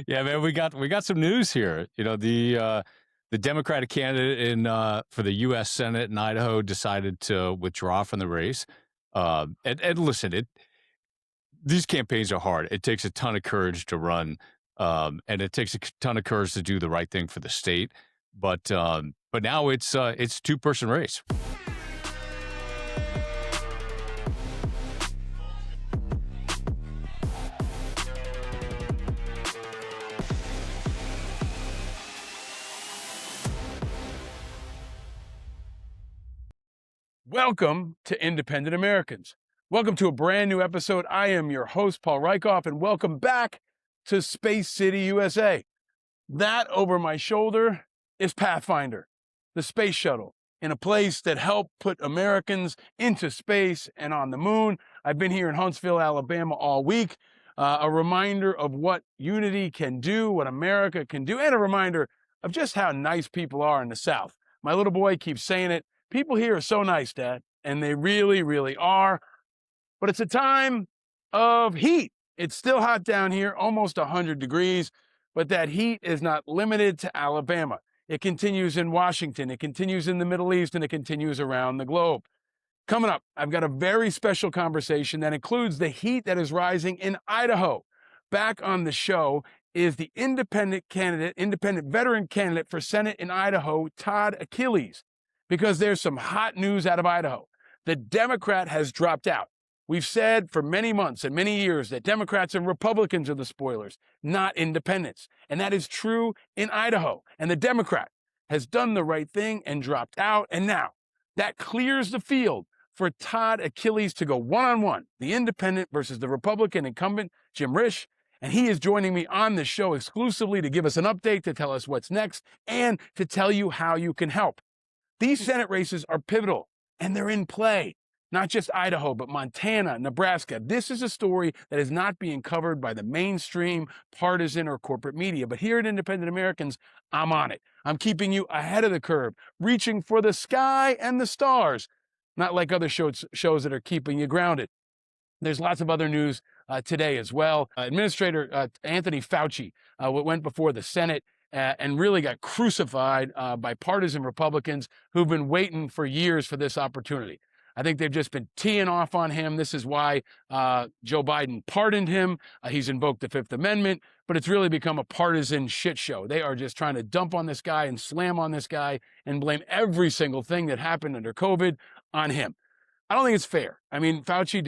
Yeah, man, we got some news here. The Democratic candidate in for the U.S. Senate in Idaho decided to withdraw from the race. And listen, these campaigns are hard. It takes a ton of courage to run, and it takes a ton of courage to do the right thing for the state. But now it's two-person race. Welcome to Independent Americans. Welcome to a brand new episode. I am your host, Paul Rieckhoff, and welcome back to Space City, USA. That over my shoulder is Pathfinder, the space shuttle, in a place that helped put Americans into space and on the moon. I've been here in Huntsville, Alabama all week. A reminder of what unity can do, what America can do, and a reminder of just how nice people are in the South. My little boy keeps saying it. People here are so nice, Dad, and they really, really are. But it's a time of heat. It's still hot down here, almost 100 degrees, but that heat is not limited to Alabama. It continues in Washington, it continues in the Middle East, and it continues around the globe. Coming up, I've got a very special conversation that includes the heat that is rising in Idaho. Back on the show is the independent veteran candidate for Senate in Idaho, Todd Achilles. Because there's some hot news out of Idaho. The Democrat has dropped out. We've said for many months and many years that Democrats and Republicans are the spoilers, not independents. And that is true in Idaho. And the Democrat has done the right thing and dropped out. And now that clears the field for Todd Achilles to go one-on-one, the independent versus the Republican incumbent, Jim Risch. And he is joining me on the show exclusively to give us an update, to tell us what's next, and to tell you how you can help. These Senate races are pivotal, and they're in play. Not just Idaho, but Montana, Nebraska. This is a story that is not being covered by the mainstream, partisan, or corporate media. But here at Independent Americans, I'm on it. I'm keeping you ahead of the curve, reaching for the sky and the stars, not like other shows that are keeping you grounded. There's lots of other news today as well. Administrator Anthony Fauci went before the Senate and really got crucified by partisan Republicans who've been waiting for years for this opportunity. I think they've just been teeing off on him. This is why Joe Biden pardoned him. He's invoked the Fifth Amendment, but it's really become a partisan shit show. They are just trying to dump on this guy and slam on this guy and blame every single thing that happened under COVID on him. I don't think it's fair. I mean, Fauci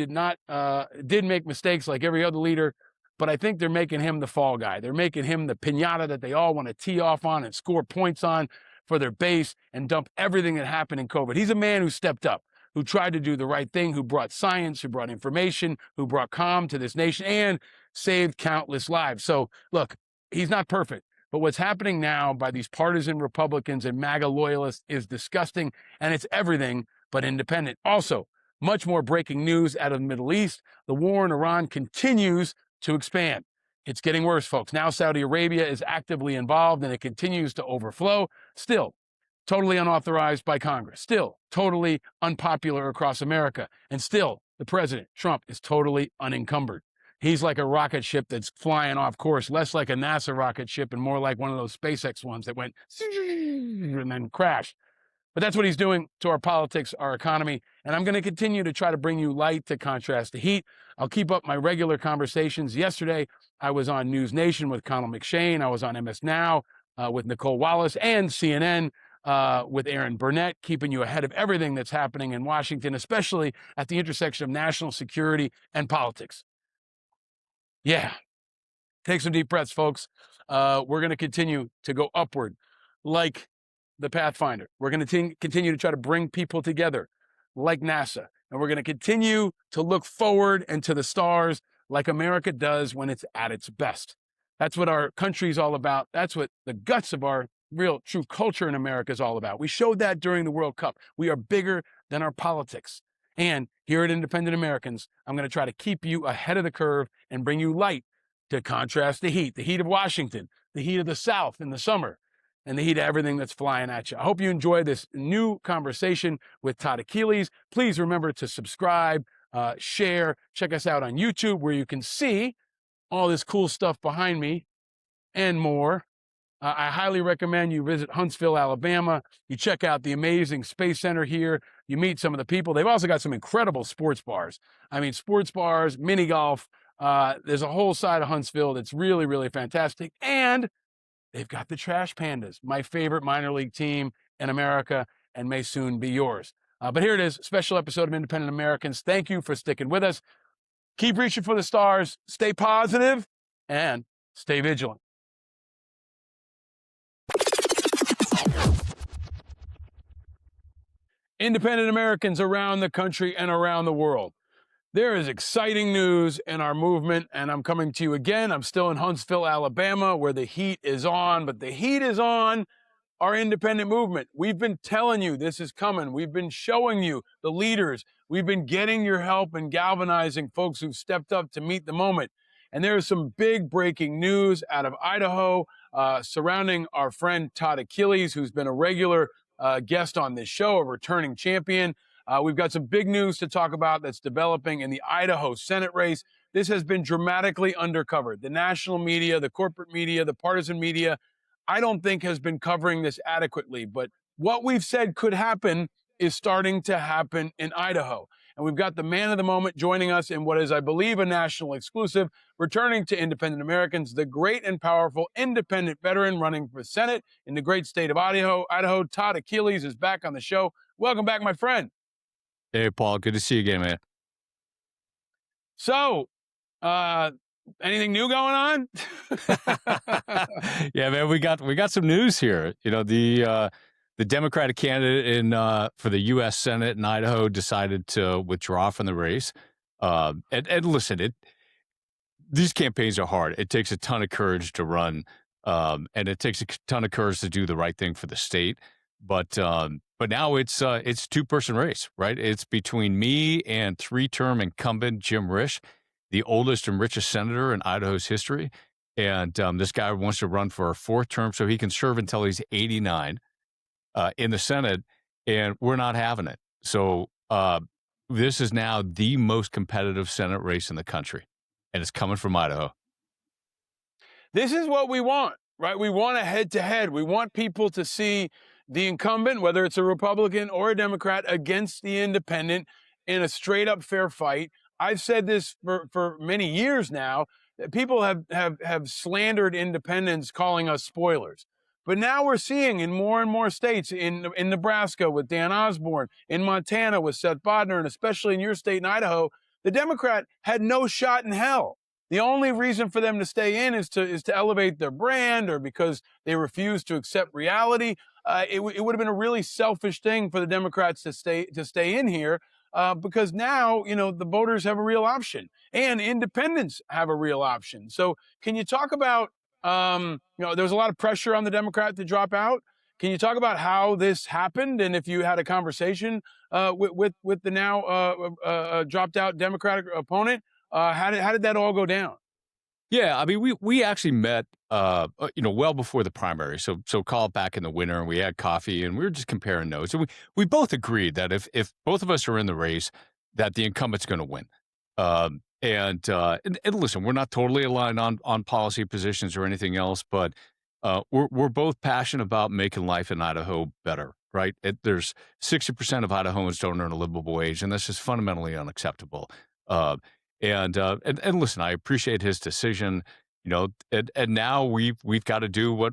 did make mistakes like every other leader, but I think they're making him the fall guy. They're making him the piñata that they all want to tee off on and score points on for their base and dump everything that happened in COVID. He's a man who stepped up, who tried to do the right thing, who brought science, who brought information, who brought calm to this nation and saved countless lives. So look, he's not perfect, but what's happening now by these partisan Republicans and MAGA loyalists is disgusting, and it's everything but independent. Also, much more breaking news out of the Middle East. The war in Iran continues to expand. It's getting worse, folks. Now Saudi Arabia is actively involved and it continues to overflow. Still, totally unauthorized by Congress. Still, totally unpopular across America. And still, the president, Trump, is totally unencumbered. He's like a rocket ship that's flying off course, less like a NASA rocket ship and more like one of those SpaceX ones that went and then crashed. But that's what he's doing to our politics, our economy. And I'm going to continue to try to bring you light to contrast the heat. I'll keep up my regular conversations. Yesterday, I was on News Nation with Connell McShane. I was on MS Now with Nicole Wallace and CNN with Aaron Burnett, keeping you ahead of everything that's happening in Washington, especially at the intersection of national security and politics. Yeah. Take some deep breaths, folks. We're going to continue to go upward like the Pathfinder. We're going to continue to try to bring people together like NASA. And we're going to continue to look forward and to the stars like America does when it's at its best. That's what our country is all about. That's what the guts of our real true culture in America is all about. We showed that during the World Cup. We are bigger than our politics. And here at Independent Americans, I'm going to try to keep you ahead of the curve and bring you light to contrast the heat of Washington, the heat of the South in the summer, and the heat of everything that's flying at you. I hope you enjoy this new conversation with Todd Achilles. Please remember to subscribe, share, check us out on YouTube where you can see all this cool stuff behind me and more. I highly recommend you visit Huntsville, Alabama. You check out the amazing Space Center here. You meet some of the people. They've also got some incredible sports bars. I mean, sports bars, mini golf. There's a whole side of Huntsville that's really, really fantastic. And they've got the Trash Pandas, my favorite minor league team in America, and may soon be yours. But here it is, special episode of Independent Americans. Thank you for sticking with us. Keep reaching for the stars, stay positive, and stay vigilant. Independent Americans around the country and around the world. There is exciting news in our movement, and I'm coming to you again. I'm still in Huntsville, Alabama, where the heat is on, but the heat is on our independent movement. We've been telling you this is coming. We've been showing you the leaders. We've been getting your help and galvanizing folks who've stepped up to meet the moment. And there is some big breaking news out of Idaho surrounding our friend Todd Achilles, who's been a regular guest on this show, a returning champion. We've got some big news to talk about that's developing in the Idaho Senate race. This has been dramatically undercovered. The national media, the corporate media, the partisan media, I don't think has been covering this adequately. But what we've said could happen is starting to happen in Idaho. And we've got the man of the moment joining us in what is, I believe, a national exclusive, returning to Independent Americans, the great and powerful independent veteran running for Senate in the great state of Idaho. Todd Achilles is back on the show. Welcome back, my friend. Hey, Paul. Good to see you again, man. So, anything new going on? Yeah, man, we got some news here. You know, the Democratic candidate for the U.S. Senate in Idaho decided to withdraw from the race. And listen, these campaigns are hard. It takes a ton of courage to run, and it takes a ton of courage to do the right thing for the state. But now it's a two-person race, right? It's between me and three-term incumbent Jim Risch, the oldest and richest senator in Idaho's history. And this guy wants to run for a fourth term so he can serve until he's 89 in the Senate, and we're not having it. So this is now the most competitive Senate race in the country, and it's coming from Idaho. This is what we want, right? We want a head-to-head. We want people to see the incumbent, whether it's a Republican or a Democrat, against the independent in a straight-up fair fight. I've said this for many years now, that people have slandered independents, calling us spoilers. But now we're seeing in more and more states, in Nebraska with Dan Osborne, in Montana with Seth Bodner, and especially in your state in Idaho, the Democrat had no shot in hell. The only reason for them to stay in is to elevate their brand, or because they refuse to accept reality. It would have been a really selfish thing for the Democrats to stay in here, because now, you know, the voters have a real option and independents have a real option. So can you talk about, you know, there was a lot of pressure on the Democrat to drop out. Can you talk about how this happened, and if you had a conversation with the now dropped out Democratic opponent? How did that all go down? Yeah, I mean, we actually met, you know, well before the primary. So call it back in the winter, and we had coffee, and we were just comparing notes. And we both agreed that if both of us are in the race, that the incumbent's going to win. And listen, we're not totally aligned on policy positions or anything else, but we're both passionate about making life in Idaho better, right? There's 60% of Idahoans don't earn a livable wage, and this is fundamentally unacceptable. And listen, I appreciate his decision, you know, and now we've got to do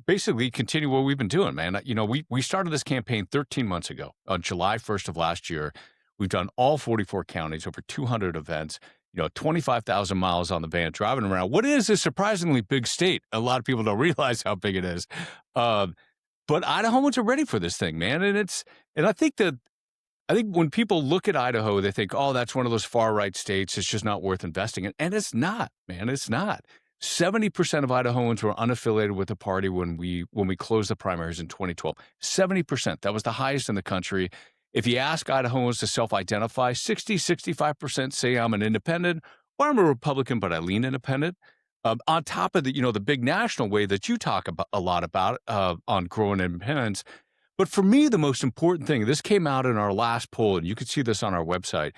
basically continue what we've been doing, man. You know, we started this campaign 13 months ago on July 1st of last year. We've done all 44 counties, over 200 events, you know, 25,000 miles on the van driving around. What is a surprisingly big state? A lot of people don't realize how big it is. But Idahoans are ready for this thing, man. And I think when people look at Idaho, they think, oh, that's one of those far right states. It's just not worth investing in. And it's not, man. It's not. 70% of Idahoans were unaffiliated with the party when we closed the primaries in 2012. 70%. That was the highest in the country. If you ask Idahoans to self-identify, 65% say I'm an independent, or I'm a Republican, but I lean independent. On top of the big national way that you talk about a lot about on growing independence. But for me, the most important thing, this came out in our last poll, and you can see this on our website,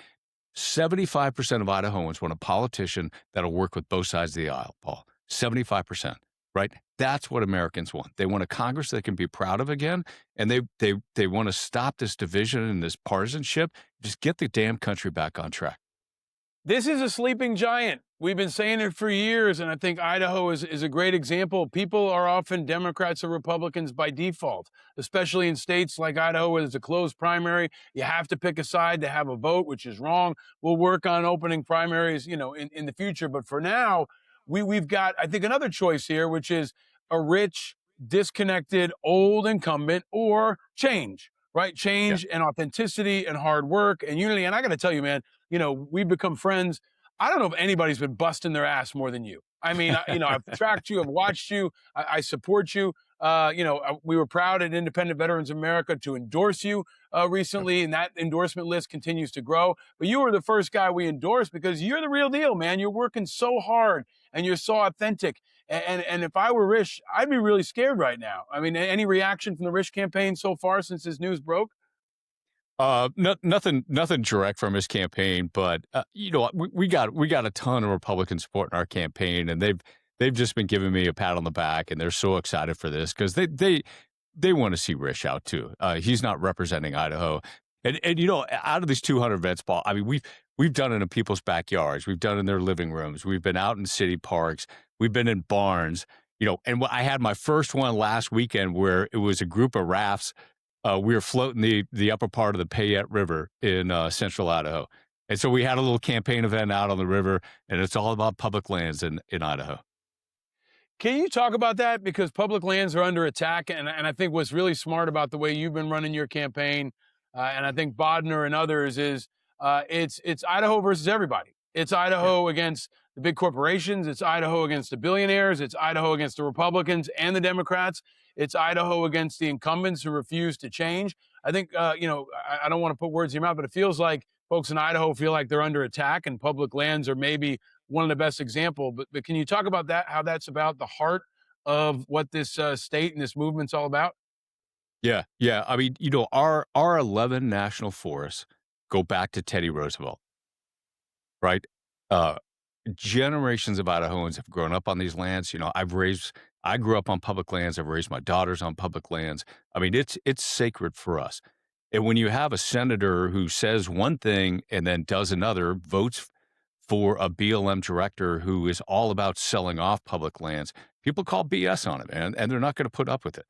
75% of Idahoans want a politician that'll work with both sides of the aisle, Paul. 75%, right? That's what Americans want. They want a Congress they can be proud of again, and they want to stop this division and this partisanship. Just get the damn country back on track. This is a sleeping giant. We've been saying it for years, and I think Idaho is a great example. People are often Democrats or Republicans by default, especially in states like Idaho where there's a closed primary. You have to pick a side to have a vote, which is wrong. We'll work on opening primaries, in the future. But for now, we've got, I think, another choice here, which is a rich, disconnected, old incumbent or change, right? Yeah. Change and authenticity and hard work and unity. And I got to tell you, man, we've become friends. I don't know if anybody's been busting their ass more than you. I mean, I've tracked you, I've watched you, I support you. We were proud at Independent Veterans America to endorse you recently, and that endorsement list continues to grow. But you were the first guy we endorsed because you're the real deal, man. You're working so hard and you're so authentic. And if I were Risch, I'd be really scared right now. I mean, any reaction from the Risch campaign so far since this news broke? Nothing direct from his campaign, but we got a ton of Republican support in our campaign, and they've just been giving me a pat on the back, and they're so excited for this because they want to see Risch out too. He's not representing Idaho, and out of these 200 vets, Paul, I mean we've done it in people's backyards, we've done it in their living rooms, we've been out in city parks, we've been in barns, and I had my first one last weekend where it was a group of rafts. We were floating the upper part of the Payette River in central Idaho. And so we had a little campaign event out on the river, and it's all about public lands in Idaho. Can you talk about that? Because public lands are under attack. And I think what's really smart about the way you've been running your campaign, and I think Bodner and others, is it's Idaho versus everybody. It's Idaho against the big corporations. It's Idaho against the billionaires. It's Idaho against the Republicans and the Democrats. It's Idaho against the incumbents who refuse to change. I think, I don't want to put words in your mouth, but it feels like folks in Idaho feel like they're under attack, and public lands are maybe one of the best example. But can you talk about that, how that's about the heart of what this state and this movement's all about? Yeah, yeah. I mean, our 11 national forests go back to Teddy Roosevelt, right? Uh, Generations of Idahoans have grown up on these lands. I grew up on public lands. I've raised my daughters on public lands. I mean, it's sacred for us. And when you have a senator who says one thing and then does another, votes for a BLM director who is all about selling off public lands, people call BS on it, and they're not going to put up with it.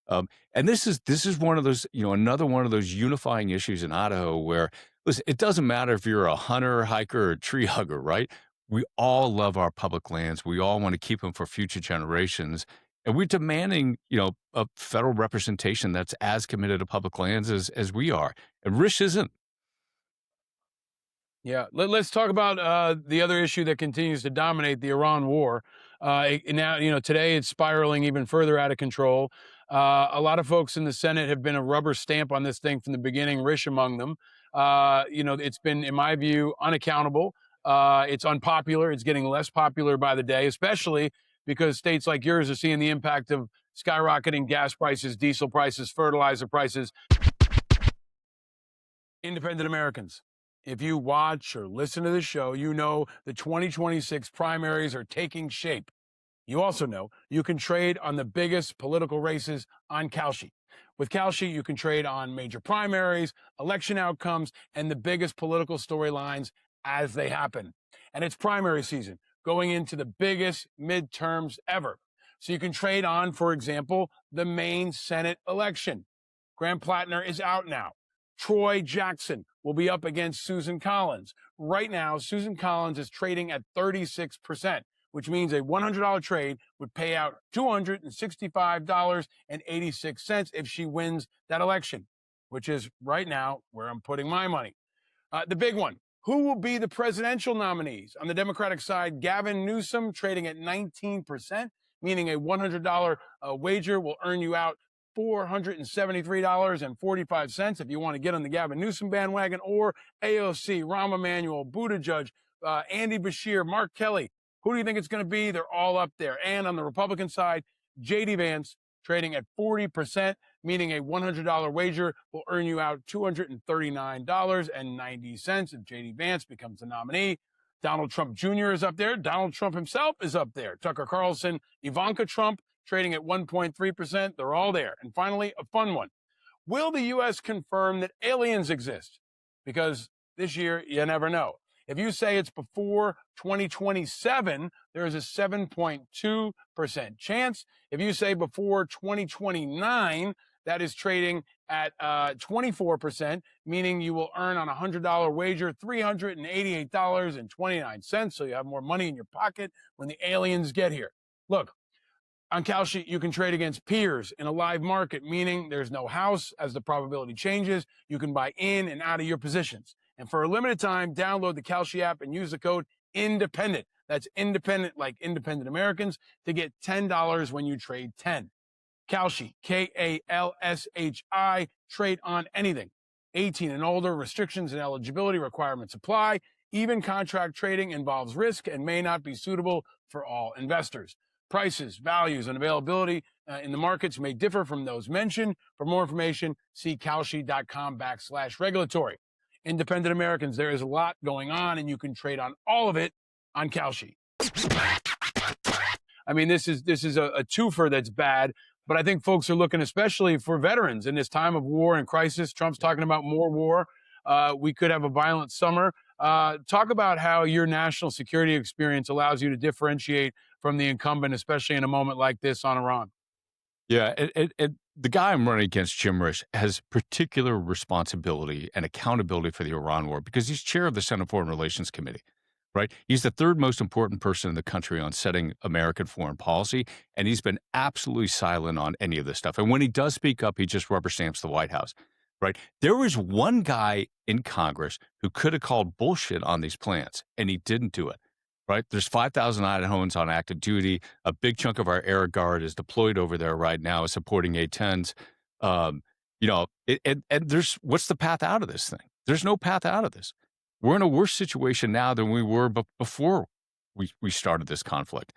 And this is one of those, another one of those unifying issues in Idaho where, listen, it doesn't matter if you're a hunter, hiker, or tree hugger, right? We all love our public lands. We all want to keep them for future generations. And we're demanding, a federal representation that's as committed to public lands as we are. And Risch isn't. Yeah, let's talk about the other issue that continues to dominate the Iran war. Now, today it's spiraling even further out of control. A lot of folks in the Senate have been a rubber stamp on this thing from the beginning, Risch among them. It's been, in my view, unaccountable. It's unpopular. It's getting less popular by the day, especially because states like yours are seeing the impact of skyrocketing gas prices, diesel prices, fertilizer prices. Independent Americans, if you watch or listen to the show, you know the 2026 primaries are taking shape. You also know you can trade on the biggest political races on Kalshi. With Kalshi, you can trade on major primaries, election outcomes, and the biggest political storylines as they happen. And it's primary season, going into the biggest midterms ever. So you can trade on, for example, the Maine Senate election. Graham Plattner is out now. Troy Jackson will be up against Susan Collins. Right now, Susan Collins is trading at 36%, which means a $100 trade would pay out $265.86 if she wins that election, which is right now where I'm putting my money. The big one, who will be the presidential nominees? On the Democratic side, Gavin Newsom trading at 19%, meaning a $100 wager will earn you out $473.45 if you want to get on the Gavin Newsom bandwagon, or AOC, Rahm Emanuel, Buttigieg, Andy Beshear, Mark Kelly. Who do you think it's going to be? They're all up there. And on the Republican side, J.D. Vance trading at 40%, meaning a $100 wager will earn you out $239.90 if J.D. Vance becomes the nominee. Donald Trump Jr. is up there. Donald Trump himself is up there. Tucker Carlson, Ivanka Trump trading at 1.3%. They're all there. And finally, a fun one. Will the U.S. confirm that aliens exist? Because this year, you never know. If you say it's before 2027, there is a 7.2% chance. If you say before 2029, that is trading at 24%, meaning you will earn on a $100 wager $388.29. So you have more money in your pocket when the aliens get here. Look, on Kalshi, you can trade against peers in a live market, meaning there's no house. As the probability changes, you can buy in and out of your positions. And for a limited time, download the Kalshi app and use the code INDEPENDENT. That's independent like independent Americans to get $10 when you trade 10. Kalshi, Kalshi, trade on anything. 18 and older, restrictions and eligibility requirements apply. Even contract trading involves risk and may not be suitable for all investors. Prices, values, and availability in the markets may differ from those mentioned. For more information, see kalshi.com/regulatory. Independent Americans, there is a lot going on, and you can trade on all of it on Kalshi. I mean, this is a twofer that's bad, but I think folks are looking especially for veterans in this time of war and crisis. Trump's talking about more war. We could have a violent summer. Talk about how your national security experience allows you to differentiate from the incumbent, especially in a moment like this on Iran. Yeah, and the guy I'm running against, Jim Risch, has particular responsibility and accountability for the Iran war because he's chair of the Senate Foreign Relations Committee, right? He's the third most important person in the country on setting American foreign policy, and he's been absolutely silent on any of this stuff. And when he does speak up, he just rubber stamps the White House, right? There was one guy in Congress who could have called bullshit on these plans, and he didn't do it. Right? There's 5,000 Idahoans on active duty. A big chunk of our Air Guard is deployed over there right now, supporting A-10s. And there's what's the path out of this thing? There's no path out of this. We're in a worse situation now than we were before we started this conflict.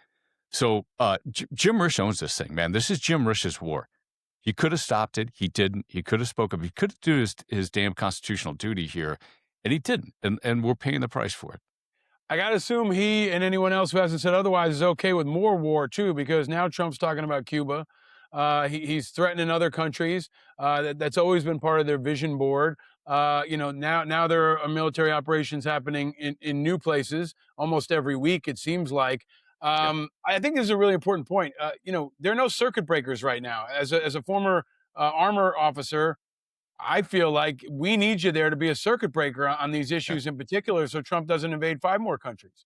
So Jim Risch owns this thing, man. This is Jim Risch's war. He could have stopped it. He didn't. He could have spoken up. He could have done his damn constitutional duty here, and he didn't. And we're paying the price for it. I got to assume he and anyone else who hasn't said otherwise is okay with more war, too, because now Trump's talking about Cuba. He's threatening other countries. That's always been part of their vision board. Now there are military operations happening in new places almost every week, it seems like. I think this is a really important point. There are no circuit breakers right now. As a former armor officer, I feel like we need you there to be a circuit breaker on these issues in particular, so Trump doesn't invade 5 more countries.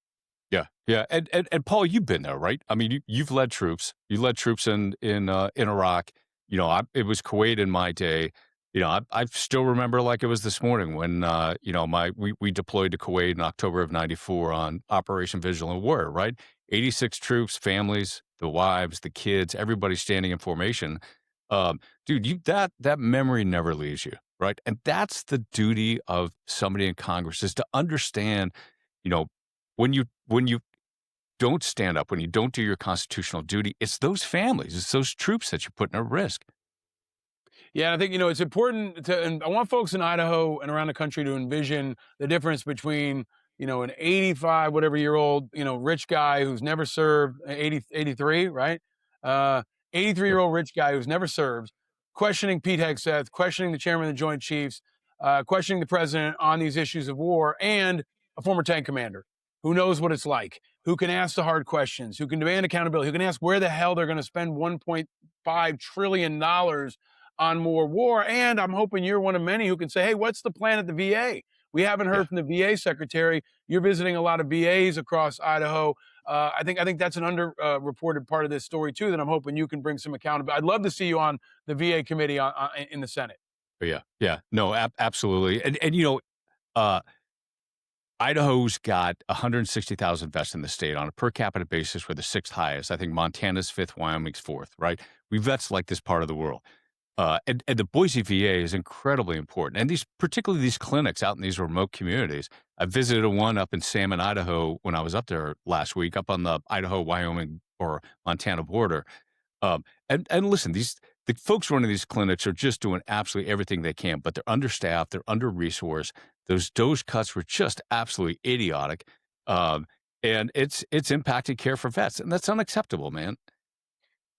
Yeah. And Paul, you've been there, right? I mean, you've led troops. You led troops in Iraq. It was Kuwait in my day. I still remember like it was this morning when we deployed to Kuwait in October of '94 on Operation Vigilant Warrior, right? 86 troops, families, the wives, the kids, everybody standing in formation. Dude, that memory never leaves you, right? And that's the duty of somebody in Congress is to understand, when you don't stand up, when you don't do your constitutional duty, it's those families, it's those troops that you're putting at risk. Yeah, I think, it's important and I want folks in Idaho and around the country to envision the difference between, an 85, whatever year old, rich guy who's never served, 83, right? 83-year-old rich guy who's never served, questioning Pete Hegseth, questioning the chairman of the Joint Chiefs, questioning the president on these issues of war, and a former tank commander who knows what it's like, who can ask the hard questions, who can demand accountability, who can ask where the hell they're going to spend $1.5 trillion on more war. And I'm hoping you're one of many who can say, hey, what's the plan at the VA? We haven't heard from the VA secretary. You're visiting a lot of VAs across Idaho. I think that's an underreported part of this story, too, that I'm hoping you can bring some accountability. I'd love to see you on the VA committee in the Senate. Yeah. No, absolutely. And Idaho's got 160,000 vets in the state on a per capita basis. We're the 6th highest. I think Montana's 5th, Wyoming's 4th, right? We vets like this part of the world. And the Boise VA is incredibly important. And particularly these clinics out in these remote communities. I visited one up in Salmon, Idaho when I was up there last week, up on the Idaho, Wyoming, or Montana border. And listen, the folks running these clinics are just doing absolutely everything they can, but they're understaffed, they're under-resourced. Those dose cuts were just absolutely idiotic. And it's impacted care for vets, and that's unacceptable, man.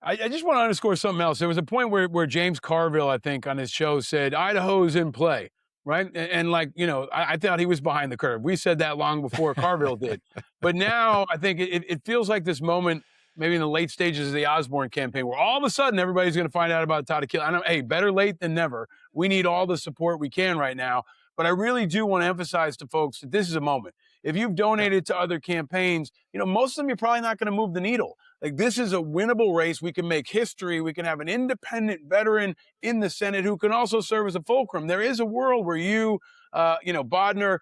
I just want to underscore something else. There was a point where James Carville, I think, on his show said Idaho's in play, right? And like, I thought he was behind the curve. We said that long before Carville did. But now I think it feels like this moment, maybe in the late stages of the Osborne campaign, where all of a sudden everybody's going to find out about Todd Achilles. I know, hey, better late than never. We need all the support we can right now. But I really do want to emphasize to folks that this is a moment. If you've donated to other campaigns, most of them, you're probably not going to move the needle. Like, this is a winnable race. We can make history. We can have an independent veteran in the Senate who can also serve as a fulcrum. There is a world where you, Bodner,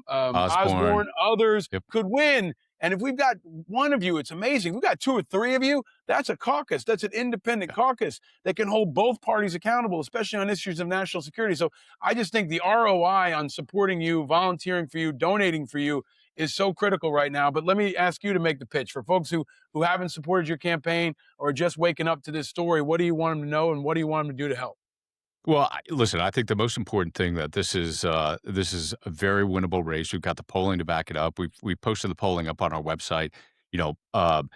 Osborne, others could win. And if we've got one of you, it's amazing. We've got 2 or 3 of you. That's a caucus. That's an independent caucus that can hold both parties accountable, especially on issues of national security. So I just think the ROI on supporting you, volunteering for you, donating for you is so critical right now. But let me ask you to make the pitch for folks who haven't supported your campaign or are just waking up to this story. What do you want them to know, and what do you want them to do to help? Well, listen, I think the most important thing that this is a very winnable race. We've got the polling to back it up. We posted the polling up on our website. You know,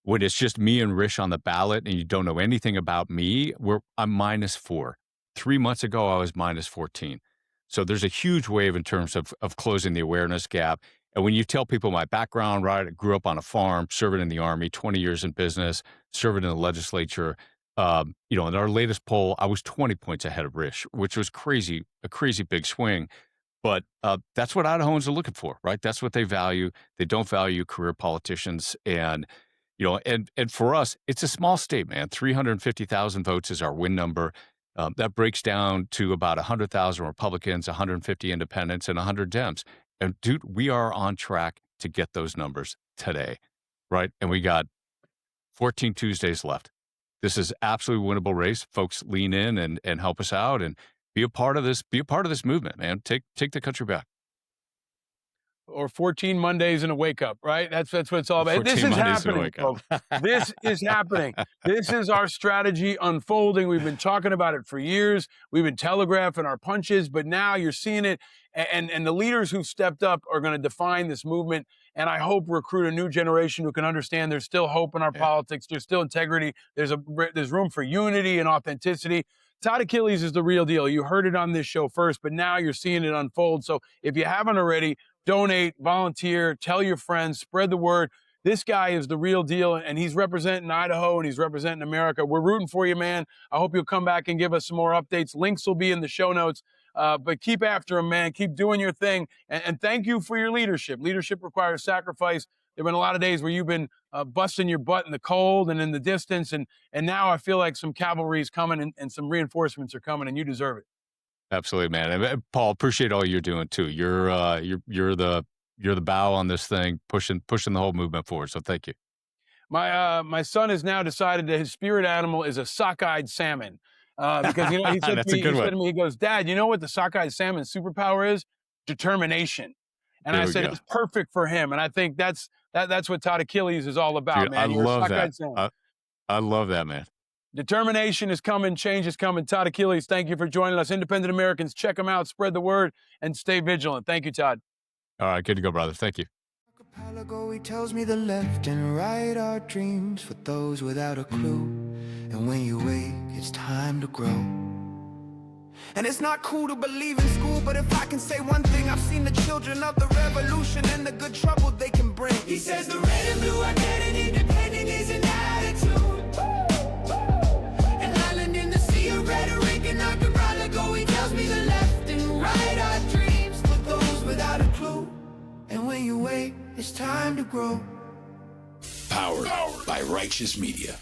when it's just me and Risch on the ballot, and you don't know anything about me, I'm -4. 3 months ago, I was -14. So there's a huge wave in terms of closing the awareness gap. And when you tell people my background, right, I grew up on a farm, serving in the Army, 20 years in business, serving in the legislature. In our latest poll, I was 20 points ahead of Risch, which was crazy, a crazy big swing. But that's what Idahoans are looking for, right? That's what they value. They don't value career politicians. And, and for us, it's a small state, man. 350,000 votes is our win number. That breaks down to about 100,000 Republicans, 150 independents, and 100 Dems. And dude, we are on track to get those numbers today, right? And we got 14 Tuesdays left. This is absolutely winnable race. Folks, lean in and help us out and be a part of this. Be a part of this movement, man. Take the country back. Or 14 Mondays and a wake up, right? That's what it's all about. This is happening, folks. This is happening. This is our strategy unfolding. We've been talking about it for years. We've been telegraphing our punches, but now you're seeing it. And the leaders who've stepped up are going to define this movement. And I hope recruit a new generation who can understand there's still hope in our politics. There's still integrity. There's room for unity and authenticity. Todd Achilles is the real deal. You heard it on this show first, but now you're seeing it unfold. So if you haven't already, donate, volunteer, tell your friends, spread the word. This guy is the real deal, and he's representing Idaho, and he's representing America. We're rooting for you, man. I hope you'll come back and give us some more updates. Links will be in the show notes. But keep after him, man. Keep doing your thing. And thank you for your leadership. Leadership requires sacrifice. There have been a lot of days where you've been busting your butt in the cold and in the distance. And now I feel like some cavalry is coming and some reinforcements are coming, and you deserve it. Absolutely, man. And Paul, appreciate all you're doing too. You're the bow on this thing, pushing the whole movement forward. So thank you. My son has now decided that his spirit animal is a sockeyed salmon. Because he said That's to me, a good one. he goes, Dad, you know what the sockeyed salmon's superpower is? Determination. And I said, it's perfect for him. And I think that's what Todd Achilles is all about, Dude, man. I love that. I love that, man. Determination is coming. Change is coming. Todd Achilles, thank you for joining us. Independent Americans, check them out. Spread the word and stay vigilant. Thank you, Todd. All right. Good to go, brother. Thank you. He tells me the left and right are dreams for those without a clue. And when you wake, it's time to grow. And it's not cool to believe in school, but if I can say one thing, I've seen the children of the revolution and the good trouble they can bring. He says the red and blue are dead and independent is an attitude. An island in the sea of rhetoric and archipelago. He tells me the left and right are dreams for those without a clue. And when you wait, it's time to grow. Powered by Righteous Media.